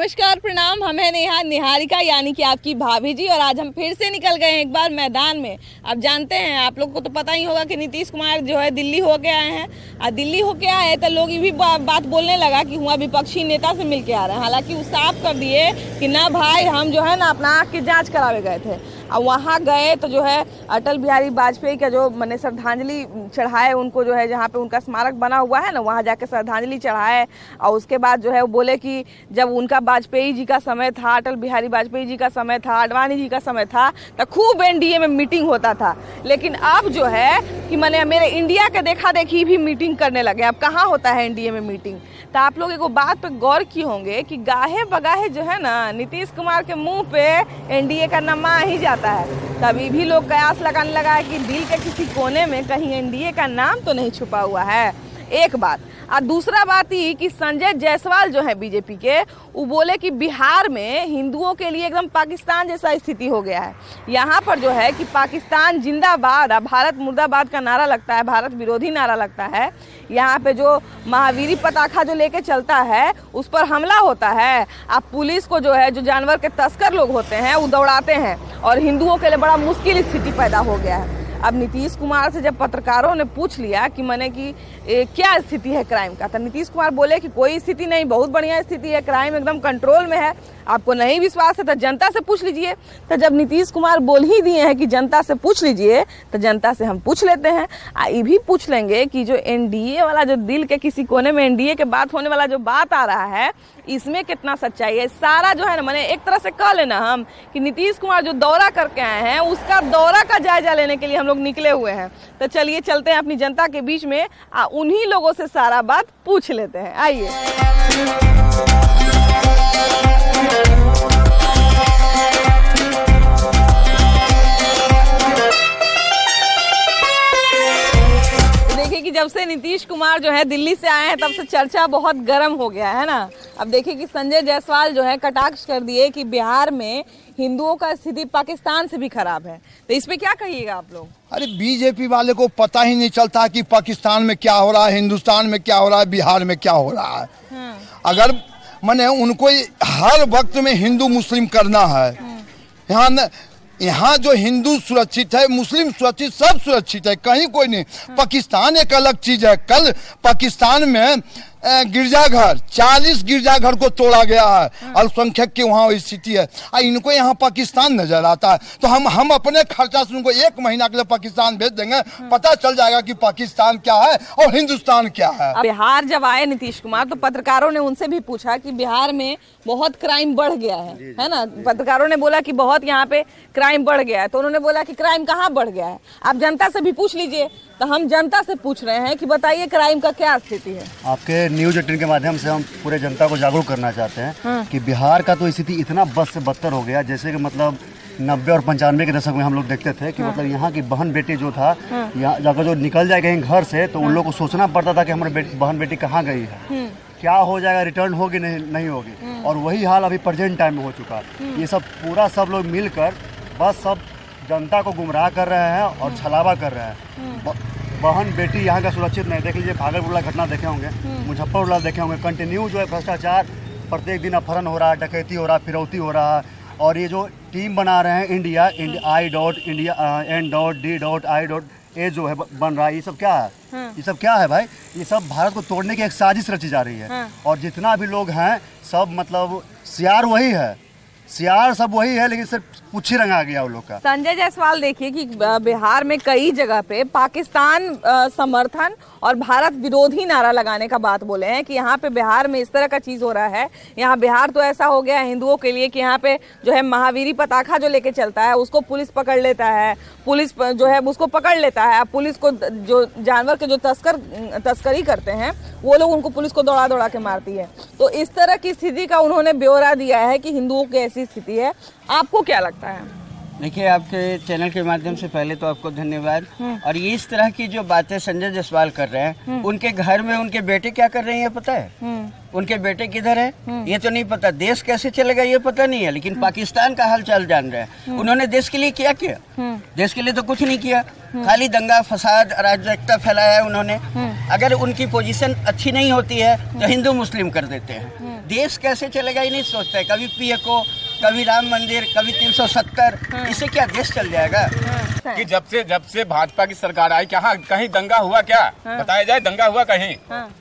नमस्कार प्रणाम, हम हैं नेहा निहारिका यानी कि आपकी भाभी जी। और आज हम फिर से निकल गए हैं एक बार मैदान में। आप जानते हैं, आप लोग को तो पता ही होगा कि नीतीश कुमार जो है दिल्ली होके आए हैं। और दिल्ली होके आए तो लोग ये भी बात बोलने लगा कि हुआ विपक्षी नेता से मिल के आ रहे हैं। हालांकि वो साफ कर दिए कि ना भाई, हम जो है ना अपना आँख की जाँच करावे गए थे। और वहाँ गए तो जो है अटल बिहारी वाजपेयी का जो मैंने श्रद्धांजलि चढ़ाए उनको, जो है जहाँ पे उनका स्मारक बना हुआ है ना, वहाँ जाके श्रद्धांजलि चढ़ाए। और उसके बाद जो है वो बोले कि जब उनका वाजपेयी जी का समय था, अटल बिहारी वाजपेयी जी का समय था, आडवाणी जी का समय था, तो खूब एनडीए में मीटिंग होता था। लेकिन अब जो है कि मैंने मेरे इंडिया के देखा देखी भी मीटिंग करने लगे। अब कहाँ होता है एनडीए में मीटिंग। तो आप लोग एक बात पे गौर किए होंगे कि गाहे बगाहे जो है ना नीतीश कुमार के मुंह पे एनडीए का नाम आ ही जाता है। तभी भी लोग कयास लगाने लगा है कि दिल के किसी कोने में कहीं एनडीए का नाम तो नहीं छुपा हुआ है। एक बात। और दूसरा बात ये कि संजय जायसवाल जो है बीजेपी के, वो बोले कि बिहार में हिंदुओं के लिए एकदम पाकिस्तान जैसा स्थिति हो गया है। यहाँ पर जो है कि पाकिस्तान जिंदाबाद और भारत मुर्दाबाद का नारा लगता है, भारत विरोधी नारा लगता है। यहाँ पे जो महावीरी पताखा जो लेके चलता है उस पर हमला होता है। अब पुलिस को जो है, जो जानवर के तस्कर लोग होते हैं वो दौड़ाते हैं और हिंदुओं के लिए बड़ा मुश्किल स्थिति पैदा हो गया है। अब नीतीश कुमार से जब पत्रकारों ने पूछ लिया कि मैंने कि क्या स्थिति है क्राइम का, तो नीतीश कुमार बोले कि कोई स्थिति नहीं, बहुत बढ़िया स्थिति है, क्राइम एकदम कंट्रोल में है। आपको नहीं विश्वास है तो जनता से पूछ लीजिए। तो जब नीतीश कुमार बोल ही दिए हैं कि जनता से पूछ लीजिए, तो जनता से हम पूछ लेते हैं। ये भी पूछ लेंगे कि जो एनडीए वाला, जो दिल के किसी कोने में एनडीए के बात होने वाला जो बात आ रहा है, इसमें कितना सच्चाई है। सारा जो है ना, मैंने एक तरह से कह लेना हम कि नीतीश कुमार जो दौरा करके आए हैं उसका दौरा का जायजा लेने के लिए हम लोग निकले हुए हैं। तो चलिए चलते हैं अपनी जनता के बीच में, उन्हीं लोगों से सारा बात पूछ लेते हैं। आइए। देखिए कि जब से नीतीश कुमार जो है दिल्ली से आए हैं तब से चर्चा बहुत गर्म हो गया है ना। अब देखिए कि संजय जायसवाल जो है कटाक्ष कर दिए कि बिहार में हिंदुओं का स्थिति पाकिस्तान से भी खराब है। तो इस पे क्या कहिएगा आप लोग? अरे बीजेपी वाले को पता ही नहीं चलता कि पाकिस्तान में क्या हो रहा है, हिंदुस्तान में क्या हो रहा है, बिहार में क्या हो रहा है। अगर मैंने उनको हर वक्त में हिंदू मुस्लिम करना है, यहाँ जो हिंदू सुरक्षित है, मुस्लिम सुरक्षित, सब सुरक्षित है, कहीं कोई नहीं। पाकिस्तान एक अलग चीज है। कल पाकिस्तान में गिरजाघर 40 गिरजाघर को तोड़ा गया है। अल्पसंख्यक की वहाँ स्थिति है। इनको यहाँ पाकिस्तान नजर आता है। तो हम अपने खर्चा से उनको 1 महीना के लिए पाकिस्तान भेज देंगे, पता चल जाएगा कि पाकिस्तान क्या है और हिंदुस्तान क्या है। बिहार जब आए नीतीश कुमार तो पत्रकारों ने उनसे भी पूछा कि बिहार में बहुत क्राइम बढ़ गया है ना। पत्रकारों ने बोला कि बहुत यहाँ पे क्राइम बढ़ गया है। तो उन्होंने बोला कि क्राइम कहाँ बढ़ गया है, आप जनता से भी पूछ लीजिए। तो हम जनता से पूछ रहे हैं कि बताइए क्राइम का क्या स्थिति है। आपके न्यूज 18 के माध्यम से हम पूरे जनता को जागरूक करना चाहते हैं कि बिहार का तो स्थिति इतना बद से बदतर हो गया। जैसे कि मतलब 90 और 95 के दशक में हम लोग देखते थे कि मतलब यहाँ की बहन बेटी जो था, यहाँ जाकर जो निकल जाए कहीं घर से तो उन लोग को सोचना पड़ता था कि हमारी बहन बेटी कहाँ गई है, क्या हो जाएगा, रिटर्न होगी नहीं होगी। और वही हाल अभी प्रेजेंट टाइम में हो चुका है। ये सब पूरा सब लोग मिलकर बस सब जनता को गुमराह कर रहे हैं और छलावा कर रहे हैं। बहन बेटी यहाँ का सुरक्षित नहीं। देख लीजिए, भागलपुर वाला घटना देखे होंगे, मुजफ्फरपुर वाला देखे होंगे। कंटिन्यू जो है भ्रष्टाचार, प्रत्येक दिन अपहरण हो रहा है, डकैती हो रहा है, फिरौती हो रहा है। और ये जो टीम बना रहे हैं इंडिया I.N.D.I.A जो है बन रहा है, ये सब क्या है? ये सब क्या है भाई? ये सब भारत को तोड़ने की एक साजिश रची जा रही है। और जितना भी लोग हैं सब मतलब सियार वही है, सियार सब वही है, लेकिन सिर्फ कुछ ही रंगा गया उन लोग का। संजय जायसवाल देखिए कि बिहार में कई जगह पे पाकिस्तान समर्थन और भारत विरोधी नारा लगाने का बात बोले हैं कि यहाँ पे बिहार में इस तरह का चीज हो रहा है। यहाँ बिहार तो ऐसा हो गया है हिंदुओं के लिए कि यहाँ पे जो है महावीरी पताखा जो लेके चलता है उसको पुलिस पकड़ लेता है, पुलिस जो है उसको पकड़ लेता है। पुलिस को जो जानवर के जो तस्करी करते हैं वो लोग उनको पुलिस को दौड़ा दौड़ा के मारती है। तो इस तरह की स्थिति का उन्होंने ब्यौरा दिया है कि हिंदुओं की ऐसी स्थिति है। आपको क्या लगता है? देखिए, आपके चैनल के माध्यम से पहले तो आपको धन्यवाद। और ये इस तरह की जो बातें संजय जायसवाल कर रहे हैं, उनके घर में उनके बेटे क्या कर रहे हैं ये पता है? उनके बेटे किधर है ये तो नहीं पता, देश कैसे चलेगा ये पता नहीं है, लेकिन पाकिस्तान का हालचाल जान रहे हैं। उन्होंने देश के लिए क्या किया? देश के लिए तो कुछ नहीं किया, खाली दंगा फसाद अराजकता फैलाया है उन्होंने। अगर उनकी पोजीशन अच्छी नहीं होती है तो हिंदू मुस्लिम कर देते हैं। देश कैसे चलेगा ये नहीं सोचता है। कभी पीएको, कभी राम मंदिर, कभी 370, इससे क्या देश चल जाएगा? कि जब से भाजपा की सरकार आई कहीं दंगा हुआ क्या? बताया जाए, दंगा हुआ कहीं?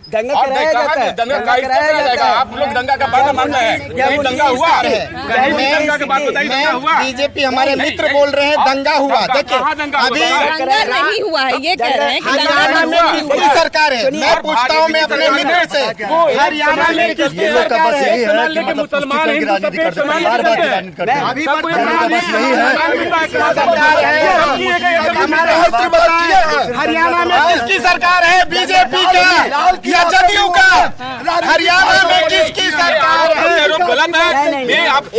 दंगा कराया जाता है, दंगा कराया जाएगा। आप लोग दंगा का बात मानते हैं, कहीं दंगा हुआ? दंगा का बात बताइए, दंगा हुआ? बीजेपी हमारे मित्र बोल रहे हैं दंगा हुआ। देखिए अभी दंगा नहीं हुआ है, ये कह रहे हैं कि हरियाणा में किसकी सरकार है? मैं पूछता हूँ मैं अपने मित्र से, हरियाणा में किसकी सरकार है? मुसलमान अभी हमारे मित्र बताइए हरियाणा में किसकी सरकार है? बीजेपी का या जदयू का? हरियाणा में किसकी सरकार है? गलत है।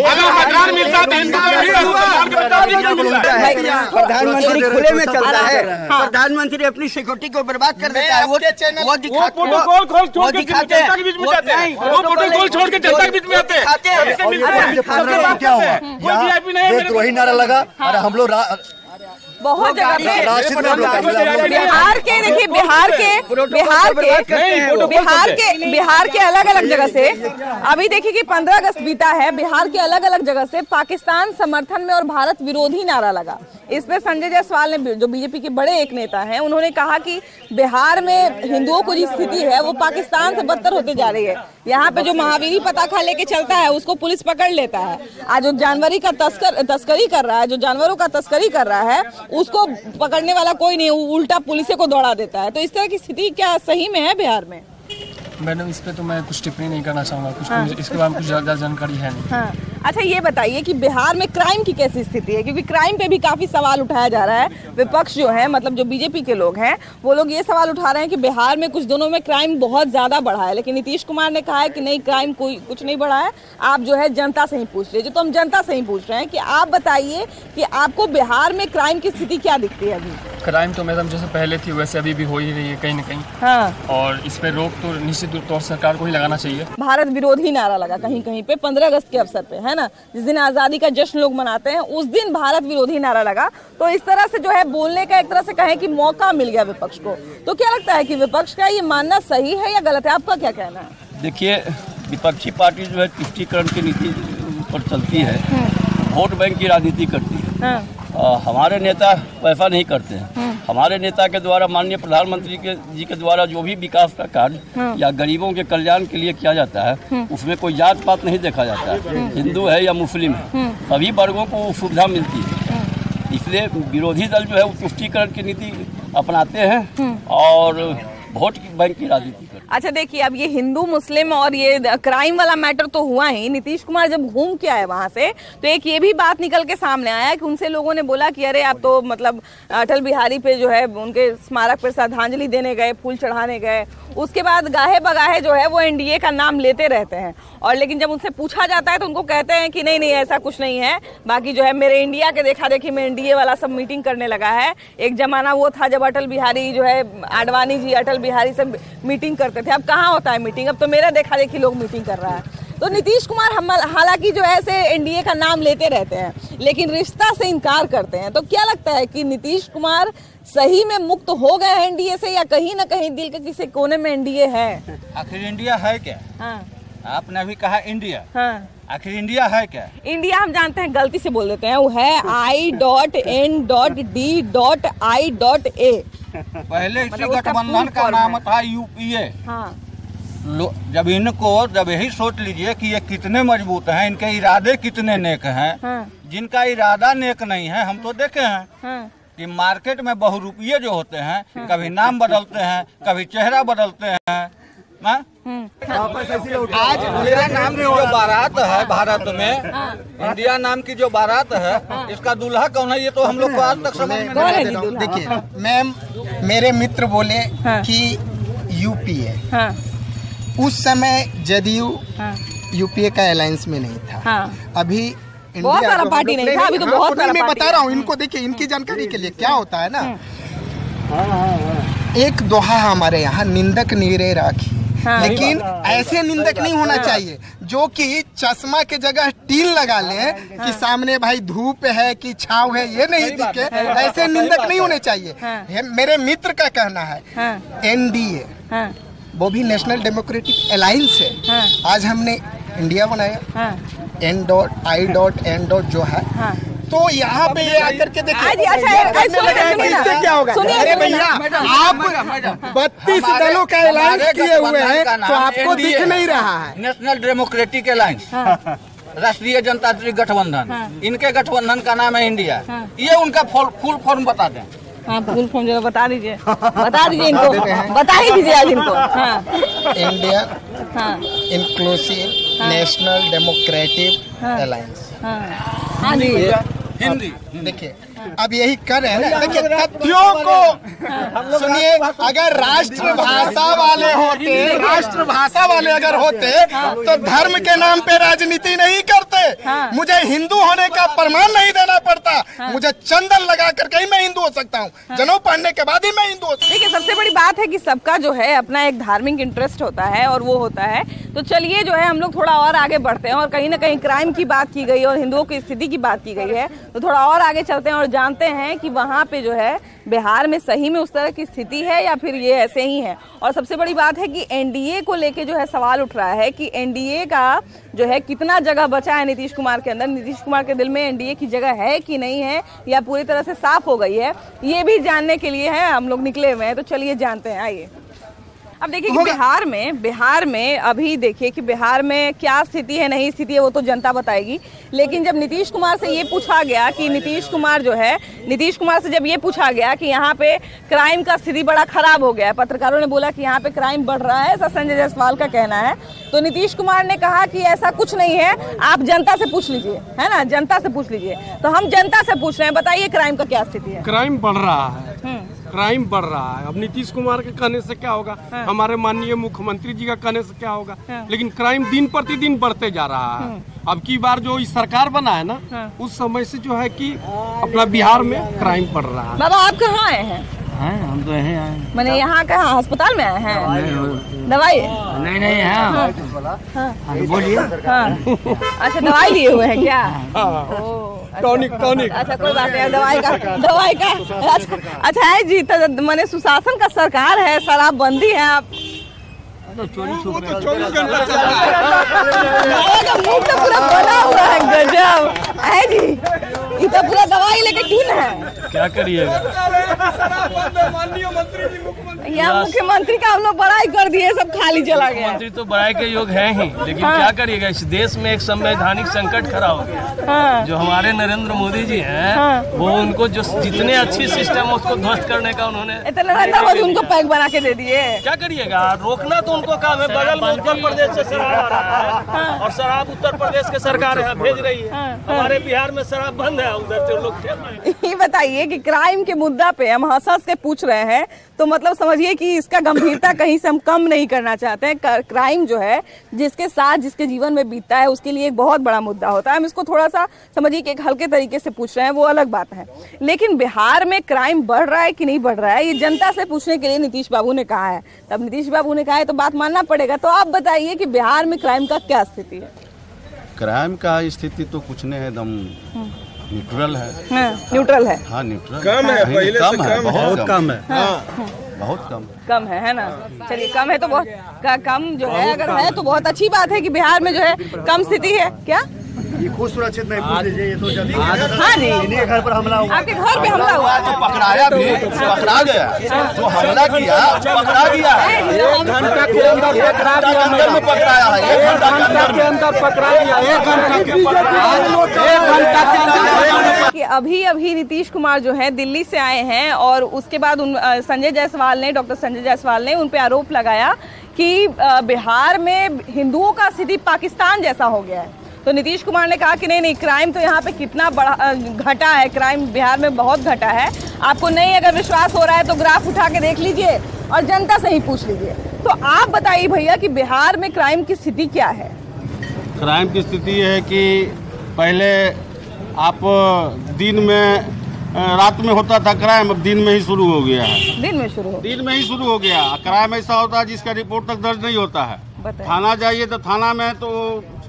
अगर मतदान मिलता प्रधानमंत्री खुले में चलता है। प्रधानमंत्री अपनी सिक्योरिटी को बर्बाद कर देता है। वो दिखाते हैं, प्रोटोकॉल छोड़ के जनता के बीच में जाते हैं। वो प्रोटोकॉल छोड़ के जनता के बीच में आते हैं। क्या हुआ? देशद्रोही नारा लगा और हम लोग बहुत जगह पे बिहार के देखिए बिहार के अलग अलग जगह से अभी देखिए कि 15 अगस्त बीता है, बिहार के अलग अलग जगह से पाकिस्तान समर्थन में और भारत विरोधी नारा लगा। इसमें संजय जायसवाल ने, जो बीजेपी के बड़े एक नेता हैं, उन्होंने कहा कि बिहार में हिंदुओं को जो स्थिति है वो पाकिस्तान से बदतर होते जा रही है। यहाँ पे जो महावीरी पताखा लेके चलता है उसको पुलिस पकड़ लेता है। आज जो जानवरी का तस्करी कर रहा है, जो जानवरों का तस्करी कर रहा है, उसको पकड़ने वाला कोई नहीं, उल्टा पुलिस को दौड़ा देता है। तो इस तरह की स्थिति क्या सही में है बिहार में? मैडम इस पे तो मैं कुछ टिप्पणी नहीं करना चाहूँगा, कुछ इसके बारे में कुछ ज़्यादा जानकारी है नहीं। अच्छा ये बताइए कि बिहार में क्राइम की कैसी स्थिति है? क्योंकि क्राइम पे भी काफी सवाल उठाया जा रहा है। विपक्ष जो है, मतलब जो बीजेपी के लोग हैं, वो लोग ये सवाल उठा रहे हैं कि बिहार में कुछ दिनों में क्राइम बहुत ज्यादा बढ़ा है, लेकिन नीतीश कुमार ने कहा है कि नहीं, क्राइम कुछ नहीं बढ़ा है, आप जो है जनता से ही पूछ रहे। तो हम जनता से ही पूछ रहे हैं कि आप बताइए कि आपको बिहार में क्राइम की स्थिति क्या दिखती है अभी? क्राइम तो मैडम जैसे पहले थी वैसे अभी भी हो ही रही है कहीं न कहीं। और इस पे रोक तो निश्चित तौर से सरकार को ही लगाना चाहिए। भारत विरोधी नारा लगा कहीं कहीं पे 15 अगस्त के अवसर पे, है ना, जिस दिन आजादी का जश्न लोग मनाते हैं, उस दिन भारत विरोधी नारा लगा। तो इस तरह से जो है बोलने का एक तरह से कहें कि मौका मिल गया विपक्ष को। तो क्या लगता है कि विपक्ष का ये मानना सही है या गलत है? आपका क्या कहना है? देखिए, विपक्षी पार्टी जो है तुष्टीकरण की नीति पर चलती है, वोट बैंक की राजनीति करती है। हमारे नेता वैसा नहीं करते हैं। हमारे नेता के द्वारा, माननीय प्रधानमंत्री जी के द्वारा जो भी विकास का कार्य या गरीबों के कल्याण के लिए किया जाता है, उसमें कोई जात पात नहीं देखा जाता है, हिंदू है या मुस्लिम है, सभी वर्गों को सुविधा मिलती है। इसलिए विरोधी दल जो है वो तुष्टीकरण की नीति अपनाते हैं और वोट बैंक की राजनीति करते हैं। अच्छा देखिए, अब ये हिंदू मुस्लिम और ये क्राइम वाला मैटर तो हुआ ही। नीतीश कुमार जब घूम के आए वहां से, तो एक ये भी बात निकल के सामने आया कि उनसे लोगों ने बोला कि अरे आप तो मतलब अटल बिहारी पे जो है उनके स्मारक पर श्रद्धांजलि देने गए, फूल चढ़ाने गए, उसके बाद गाहे बगाहे जो है वो एनडीए का नाम लेते रहते हैं। और लेकिन जब उनसे पूछा जाता है तो उनको कहते हैं कि नहीं नहीं ऐसा कुछ नहीं है, बाकी जो है मेरे इंडिया के देखा देखी में एनडीए वाला सब मीटिंग करने लगा है। एक जमाना वो था जब अटल बिहारी जो है, आडवाणी जी अटल बिहारी से मीटिंग करते थे, अब कहाँ होता है मीटिंग? अब तो मेरा देखा देखी लोग मीटिंग कर रहा है। तो नीतीश कुमार हालांकि जो है से एनडीए का नाम लेते रहते हैं, लेकिन रिश्ता से इनकार करते हैं। तो क्या लगता है कि नीतीश कुमार सही में मुक्त हो गए हैं एनडीए से, या कहीं ना कहीं दिल के किसी कोने में एनडीए है? आखिर इंडिया है क्या? आपने अभी कहा इंडिया, आखिर इंडिया है क्या? इंडिया हम जानते हैं, गलती से बोल देते हैं, वो है I.N.D.I.A। पहले इसी गठबंधन का नाम था यूपीए। जब यही सोच लीजिए कि ये कितने मजबूत हैं, इनके इरादे कितने नेक हैं। जिनका इरादा नेक नहीं है, हम तो देखे हैं कि मार्केट में बहुरूपिये जो होते हैं, कभी नाम बदलते हैं, कभी चेहरा बदलते हैं। आज मेरा नाम की जो बारात है भारत में, इंडिया नाम की जो बारात है, इसका दूल्हा कौन है ये तो हम लोग को आज तक समझ में नहीं। देखिए मैम, मेरे मित्र बोले कि यूपीए, उस समय जदयू यूपीए का अलायंस में नहीं था। अभी बहुत सारा पार्टी नहीं था, अभी तो बहुत सारा। मैं बता रहा हूँ इनको, देखिए इनकी जानकारी के लिए क्या होता है ना, एक दोहा हमारे यहाँ, निंदक नीरे राखी। लेकिन ऐसे निंदक नहीं होना चाहिए जो कि चश्मा के जगह टीन लगा ले कि सामने भाई धूप है कि छाव है ये नहीं दिखे। ऐसे निंदक नहीं होने चाहिए। मेरे मित्र का कहना है एनडीए वो भी नेशनल डेमोक्रेटिक अलायंस है। आज हमने इंडिया बनाया, n.i.n. जो है, तो यहाँ पे ये आकर के देखिए इससे क्या होगा। अरे भैया, आप 32 दलों का अलायंस किए हुए हैं तो आपको दिख नहीं रहा है। नेशनल डेमोक्रेटिक अलायंस, राष्ट्रीय जनतांत्रिक गठबंधन, इनके गठबंधन का नाम है इंडिया। ये उनका फुल फॉर्म बता दें। हाँ, फुल फॉर्म जरा बता दीजिए इनको, बता ही दीजिए आज इनको। Indian inclusive national democratic alliance. हाँ जी, हिंदी देखिए अब यही कर रहे हैं ना। देखिए तथ्यों को सुनिए, अगर राष्ट्रभाषा वाले अगर होते तो धर्म के नाम पे राजनीति नहीं करते। मुझे हिंदू होने का प्रमाण नहीं देना पड़ता, मुझे चंदन लगा करके ही मैं हिंदू हो सकता हूँ, जनेऊ पहनने के बाद ही मैं हिंदू हो सकता हूँ। देखिए सबसे बड़ी बात है कि सबका जो है अपना एक धार्मिक इंटरेस्ट होता है और वो होता है। तो चलिए जो है हम लोग थोड़ा और आगे बढ़ते हैं और कहीं ना कहीं क्राइम की बात की गई और हिंदुओं की स्थिति की बात की गई है, तो थोड़ा और आगे चलते हैं और जानते हैं कि वहाँ पे जो है बिहार में सही में उस तरह की स्थिति है या फिर ये ऐसे ही है। और सबसे बड़ी बात है कि एनडीए को लेके जो है सवाल उठ रहा है कि एनडीए का जो है कितना जगह बचा है नीतीश कुमार के अंदर, नीतीश कुमार के दिल में एनडीए की जगह है कि नहीं है या पूरी तरह से साफ हो गई है, ये भी जानने के लिए है हम लोग निकले हुए हैं। तो चलिए जानते हैं, आइए। अब देखिए कि बिहार में अभी देखिए कि बिहार में क्या स्थिति है नहीं स्थिति है वो तो जनता बताएगी। लेकिन जब नीतीश कुमार से ये पूछा गया कि नीतीश कुमार से जब ये पूछा गया कि यहाँ पे क्राइम का स्थिति बड़ा खराब हो गया है, पत्रकारों ने बोला कि यहाँ पे क्राइम बढ़ रहा है, ऐसा संजय जायसवाल का कहना है। तो नीतीश कुमार ने कहा कि ऐसा कुछ नहीं है, आप जनता से पूछ लीजिए, है ना, जनता से पूछ लीजिए। तो हम जनता से पूछ रहे हैं, बताइए क्राइम का क्या स्थिति है। क्राइम बढ़ रहा है, क्राइम बढ़ रहा है। अब नीतीश कुमार के कहने से क्या होगा, हमारे माननीय मुख्यमंत्री जी का कहने से क्या होगा, लेकिन क्राइम दिन प्रतिदिन बढ़ते जा रहा है। अब की बार जो इस सरकार बना है ना, उस समय से जो है कि अपना बिहार में क्राइम बढ़ रहा है। बाबा आप कहाँ आए हैं? हम तो यहीं आए, मैंने यहाँ कहाँ अस्पताल में आए हैं? दवाई नहीं है, बोलिए। अच्छा दवाई लिए हुए हैं क्या? टॉनिक। अच्छा कोई बात नहीं, दवाई का अच्छा है जी। तो मैंने सुशासन का सरकार है, शराबबंदी है, आप तो चोरी मुंह तो पूरा बना हुआ है, गजब है जी। ये तो पूरा दवाई लेके क्यों है, क्या करिएगा। या मुख्यमंत्री का हम लोग बड़ाई कर दिए, सब खाली चला गया। मुख्यमंत्री तो बड़ाई के योग है ही, लेकिन क्या करिएगा, इस देश में एक संवैधानिक संकट खड़ा हो गया। जो हमारे नरेंद्र मोदी जी हैं, वो उनको जो जितने अच्छी सिस्टम उसको ध्वस्त करने का उन्होंने उनको पैक बना के दे दिए। क्या करिएगा, रोकना तो उनको काम है। बगल में उत्तर प्रदेश से शराब आ रहा है और शराब उत्तर प्रदेश के सरकार है भेज रही है, हमारे बिहार में शराब बंद है, उधर से लोग। ये बताइए कि क्राइम के मुद्दा पे हम हंस के पूछ रहे हैं, तो मतलब समझिए कि इसका गंभीरता कहीं से हम कम नहीं करना चाहते हैं। क्राइम जो है जिसके साथ जिसके जीवन में बीतता है उसके लिए एक बहुत बड़ा मुद्दा होता है। हम इसको थोड़ा सा समझिए कि एक हल्के तरीके से पूछ रहे हैं, वो अलग बात है। लेकिन बिहार में क्राइम बढ़ रहा है कि नहीं बढ़ रहा है, ये जनता से पूछने के लिए नीतीश बाबू ने कहा है। तब नीतीश बाबू ने कहा है तो बात मानना पड़ेगा। तो आप बताइए कि बिहार में क्राइम का क्या स्थिति है? क्राइम का स्थिति तो कुछ नहीं है, एकदम न्यूट्रल है। न्यूट्रल है, हाँ न्यूट्रल कम है, पहले कम से है, बहुत कम है, बहुत कम है ना। चलिए कम है तो बहुत कम जो है, अगर है तो बहुत अच्छी बात है कि बिहार में जो है कम स्थिति है। क्या ये खुद सुरक्षित नहीं पूछ लीजिए, ये तो जल्दी। हाँ जी, इन्हीं घर पर हमला हुआ, आपके घर पे हमला हुआ, तो पकड़ाया भी, पकड़ा गया, जो हमला किया पकड़ा गया है। 1 घंटा के अंदर में पकड़ाया है, 1 घंटा के अंदर पकड़ा गया, 1 घंटा कि अभी नीतीश कुमार जो है दिल्ली से आए हैं और उसके बाद डॉक्टर संजय जायसवाल ने उन पे आरोप लगाया कि बिहार में हिंदुओं का स्थिति पाकिस्तान जैसा हो गया है। तो नीतीश कुमार ने कहा कि नहीं क्राइम तो यहाँ पे कितना बड़ा घटा है, क्राइम बिहार में बहुत घटा है। आपको नहीं अगर विश्वास हो रहा है तो ग्राफ उठा के देख लीजिए और जनता से ही पूछ लीजिए। तो आप बताइए भैया कि बिहार में क्राइम की स्थिति क्या है? क्राइम की स्थिति है कि पहले आप दिन में रात में होता था क्राइम, अब दिन में ही शुरू हो गया है। दिन में ही शुरू हो गया। क्राइम ऐसा होता है जिसका रिपोर्ट तक दर्ज नहीं होता है। थाना जाइए तो थाना में तो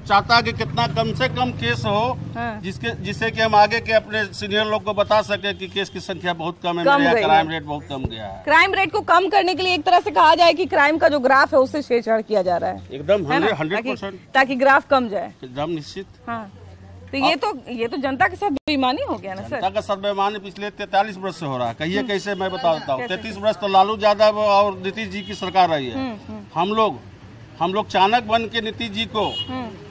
चाहता है कि कितना कम से कम केस हो, जिससे कि हम आगे के अपने सीनियर लोग को बता सके कि केस की संख्या बहुत कम है, क्राइम रेट बहुत कम गया है। क्राइम रेट को कम करने के लिए एक तरह से कहा जाए कि क्राइम का जो ग्राफ है उससे छेड़छाड़ किया जा रहा है, एकदम 100%, ताकि ग्राफ कम जाए, एकदम निश्चित। हाँ, तो ये तो जनता के साथ बेईमानी हो गया ना सर। जनता का साथ बेईमानी पिछले 43 वर्ष से हो रहा है। कहिए कैसे, मैं बताता हूँ। 33 वर्ष तो लालू यादव और नीतीश जी की सरकार रही है। हम लोग चाणक बन के नीतीश जी को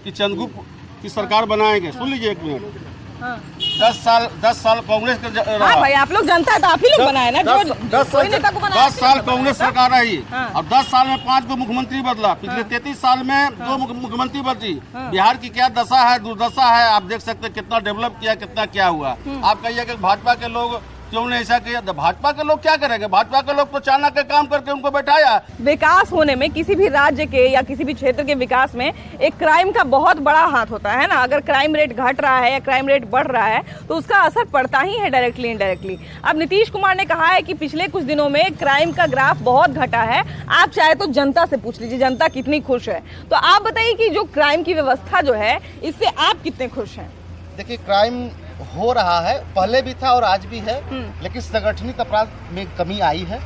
कि चंद्रगुप्त की सरकार बनाएंगे। सुन लीजिए एक मिनट। 10 साल कांग्रेस का रहा। हाँ भाई, आप लोग जनता है तो आप ही लोग बनाए ना, जो कोई नेता को बनाया। 10 साल कांग्रेस सरकार रही और 10 साल में 5 को मुख्यमंत्री बदला। पिछले 33 साल में 2 मुख्यमंत्री बदली। बिहार की क्या दशा है, दुर्दशा है, आप देख सकते हैं कितना डेवलप किया, कितना क्या हुआ। आप कहिए कि भाजपा के लोग क्यों नहीं ऐसा किया, भाजपा के लोग क्या करेंगे? भाजपा के लोग तो चाणक्य के काम करके उनको बैठाया। विकास होने में, किसी भी राज्य के या किसी भी क्षेत्र के विकास में एक क्राइम का बहुत बड़ा हाथ होता है ना। अगर क्राइम रेट घट रहा है या क्राइम रेट बढ़ रहा है तो उसका असर पड़ता ही है डायरेक्टली इनडायरेक्टली। अब नीतीश कुमार ने कहा है कि पिछले कुछ दिनों में क्राइम का ग्राफ बहुत घटा है। आप चाहे तो जनता से पूछ लीजिए जनता कितनी खुश है। तो आप बताइए कि जो क्राइम की व्यवस्था जो है, इससे आप कितने खुश हैं? देखिए, क्राइम हो रहा है, पहले भी था और आज भी है, लेकिन संगठित अपराध में कमी आई है।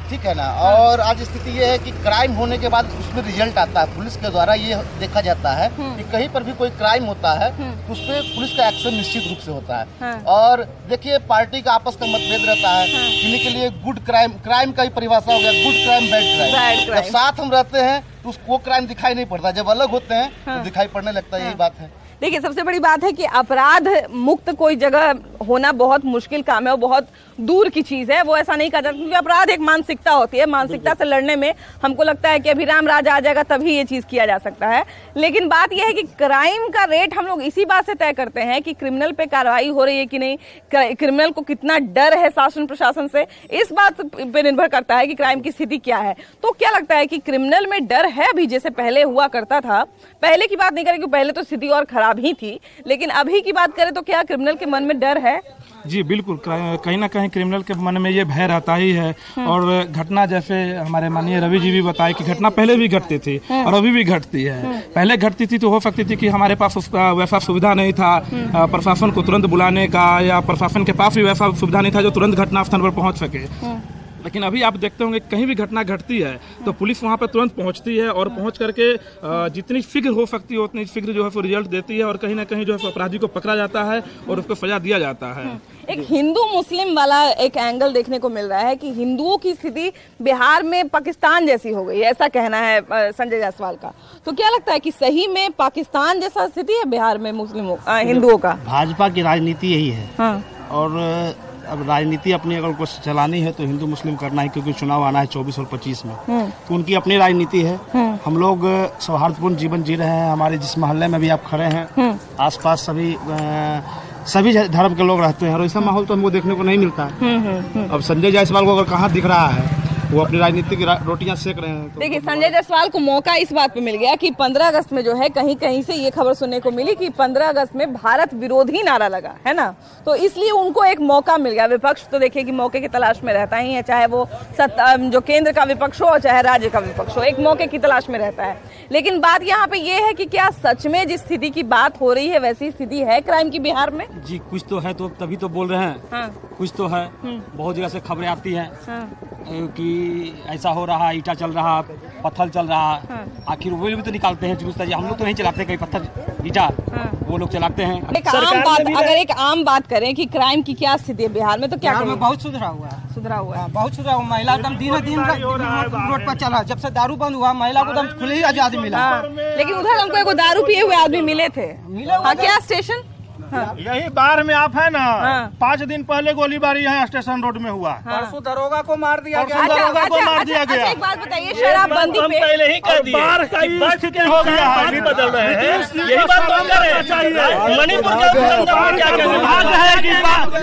ठीक है ना। और आज स्थिति ये है कि क्राइम होने के बाद उसमें रिजल्ट आता है। पुलिस के द्वारा ये देखा जाता है कि कहीं पर भी कोई क्राइम होता है तो उस पर पुलिस का एक्शन निश्चित रूप से होता है। और देखिए, पार्टी का आपस का मतभेद रहता है। किन्हीं के लिए गुड क्राइम का ही परिभाषा हो गया, गुड क्राइम बैड क्राइम। जब साथ हम रहते हैं तो उसको क्राइम दिखाई नहीं पड़ता, जब अलग होते हैं तो दिखाई पड़ने लगता है। यही बात है। देखिए, सबसे बड़ी बात है कि अपराध मुक्त कोई जगह होना बहुत मुश्किल काम है और बहुत दूर की चीज है। वो ऐसा नहीं कहा जाता, क्योंकि अपराध एक मानसिकता होती है। मानसिकता से लड़ने में हमको लगता है कि अभी राम राज आ जाएगा तभी ये चीज किया जा सकता है। लेकिन बात यह है कि क्राइम का रेट हम लोग इसी बात से तय करते हैं कि क्रिमिनल पे कार्रवाई हो रही है कि नहीं, क्रिमिनल को कितना डर है शासन प्रशासन से, इस बात पे निर्भर करता है कि क्राइम की स्थिति क्या है। तो क्या लगता है कि क्रिमिनल में डर है अभी, जैसे पहले हुआ करता था? पहले की बात नहीं करें, पहले तो स्थिति और खराब ही थी, लेकिन अभी की बात करें तो क्या क्रिमिनल के मन में डर है? जी बिल्कुल, कहीं ना कहीं क्रिमिनल के मन में ये भय रहता ही है। और घटना, जैसे हमारे माननीय रवि जी भी बताए कि घटना पहले भी घटती थी और अभी भी घटती है। पहले घटती थी तो हो सकती थी कि हमारे पास उसका वैसा सुविधा नहीं था प्रशासन को तुरंत बुलाने का, या प्रशासन के पास भी वैसा सुविधा नहीं था जो तुरंत घटनास्थल पर पहुंच सके। लेकिन अभी आप देखते होंगे कहीं भी घटना घटती है तो पुलिस वहां पर तुरंत पहुंचती है और पहुंच करके जितनी शीघ्र हो सकती है उतनी शीघ्र जो है रिजल्ट देती है और कहीं ना कहीं जो है अपराधी को पकड़ा जाता है और उसको सजा दिया जाता है। एक हिंदू मुस्लिम वाला एक एंगल देखने को मिल रहा है कि हिंदुओं की स्थिति बिहार में पाकिस्तान जैसी हो गई है, ऐसा कहना है संजय जायसवाल का। तो क्या लगता है कि सही में पाकिस्तान जैसा स्थिति है बिहार में मुस्लिमों हिंदुओं का? भाजपा की राजनीति यही है। और अब राजनीति अपनी अगर कुछ चलानी है तो हिंदू मुस्लिम करना है, क्योंकि चुनाव आना है 24 और 25 में। तो उनकी अपनी राजनीति है। हम लोग सौहार्दपूर्ण जीवन जी रहे हैं। हमारे जिस मोहल्ले में भी आप खड़े हैं, आसपास सभी धर्म के लोग रहते हैं और ऐसा माहौल तो हमको देखने को नहीं मिलता। अब संजय जायसवाल को अगर कहाँ दिख रहा है, वो अपनी राजनीतिक रोटियां सेक रहे हैं। देखिए, संजय जायसवाल को मौका इस बात पे मिल गया कि 15 अगस्त में जो है कहीं कहीं से ये खबर सुनने को मिली कि 15 अगस्त में भारत विरोधी नारा लगा है ना, तो इसलिए उनको एक मौका मिल गया। विपक्ष तो देखिए कि मौके की तलाश में रहता ही है, चाहे वो जो केंद्र का विपक्ष हो चाहे राज्य का विपक्ष हो, एक मौके की तलाश में रहता है। लेकिन बात यहाँ पे ये है कि क्या सच में जिस स्थिति की बात हो रही है वैसी स्थिति है क्राइम की बिहार में? जी कुछ तो है, तो तभी तो बोल रहे हैं। कुछ तो है, बहुत जगह से खबरें आती हैं कि ऐसा हो रहा, ईटा चल रहा, पत्थर चल रहा। आखिर वो भी तो निकालते हैं चुस्ता जी, हम लोग तो नहीं चलाते कहीं पत्थर ईटा, वो लोग चलाते हैं। अगर एक आम बात करें कि क्राइम की क्या स्थिति है बिहार में, तो क्या में बहुत सुधरा हुआ है। बहुत सुधरा हुआ। महिला एकदम दिन रोड पर चला। जब से दारू बंद हुआ महिला को एकदम खुली आजादी मिला। लेकिन उधर हमको एगो दारू पिए हुए आदमी मिले थे। क्या स्टेशन? यही बार में आप है ना, 5 दिन पहले गोलीबारी यहाँ स्टेशन रोड में हुआ। परसों दरोगा को मार दिया गया। एक बात बताइए, शराबबंदी पे पहले ही कर दिया, बाढ़ का स्थिति हो गया है, बदल रहे हैं। यही बात तो कर रहे हैं। मणिपुर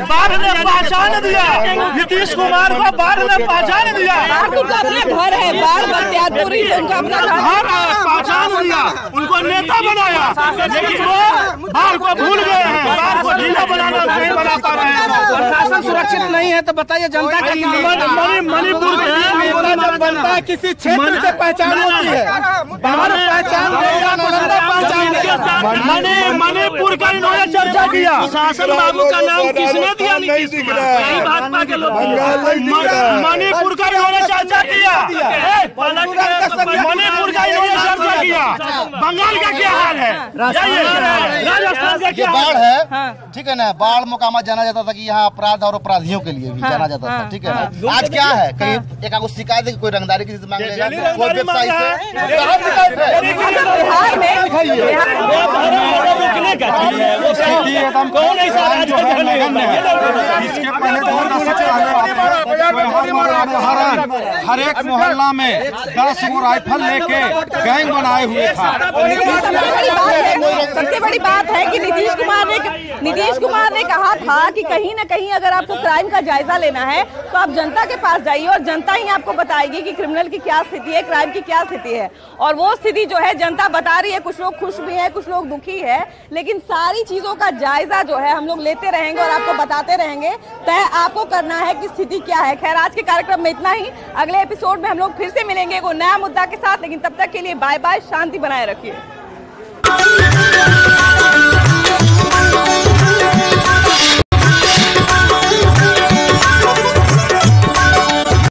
बाढ़ ने पहचान दिया, नीतीश कुमार को बाढ़ ने पहचान दिया। अपने घर है, बाढ़ बख्तियारपुरी से उनका अपना पहचान दिया, उनको नेता बनाया, लेकिन वो बाढ़ को भूल गए हैं, बाढ़ को ढीला बनाना नहीं बना पा रहे हैं। प्रशासन सुरक्षित नहीं है तो बताइए जनता का मणिपुर बनता है किसी क्षेत्र से पहचान होती है, बाहर पहचान मणिपुर का इन्होंने चर्चा किया। शासन बाबू का नाम किसने दिया? नीतीश कुमार, भाजपा के लोग। मणिपुर का इन्होंने चर्चा किया, मणिपुर का इन्होंने चर्चा किया। बंगाल का क्या हाल है? राजस्थान का क्या बाढ़ है? ठीक है ना, बाढ़ मोकामा जाना जाता था कि यहाँ अपराध और अपराधियों के लिए भी जाना जाता था। ठीक है ना, आज क्या है? कहीं एक आपको शिकायत है कि कोई रंगदारी की चीज मांग लेगा, कोई व्यवसायी से शिकायत है। हर एक मोहल्ला में 10 राइफल लेके गैंग बनाए हुए था। सबसे बड़ी बात है कि नीतीश कुमार ने कहा था कि कहीं न कहीं अगर आपको क्राइम का जायजा लेना है तो आप जनता के पास जाइए और जनता ही आपको बताएगी कि क्रिमिनल की क्या स्थिति है, क्राइम की क्या स्थिति है। और वो स्थिति जो है जनता बता रही है, कुछ लोग खुश भी है, कुछ लोग दुखी है, लेकिन सारी चीजों का जायजा जो है हम लोग लेते रहेंगे और आपको बताते रहेंगे। तय आपको करना है कि स्थिति क्या है। खैर, आज के कार्यक्रम में इतना ही। अगले एपिसोड में हम लोग फिर से मिलेंगे एक नया मुद्दा के साथ, लेकिन तब तक के लिए बाय बाय, शांति बनाए रखिए।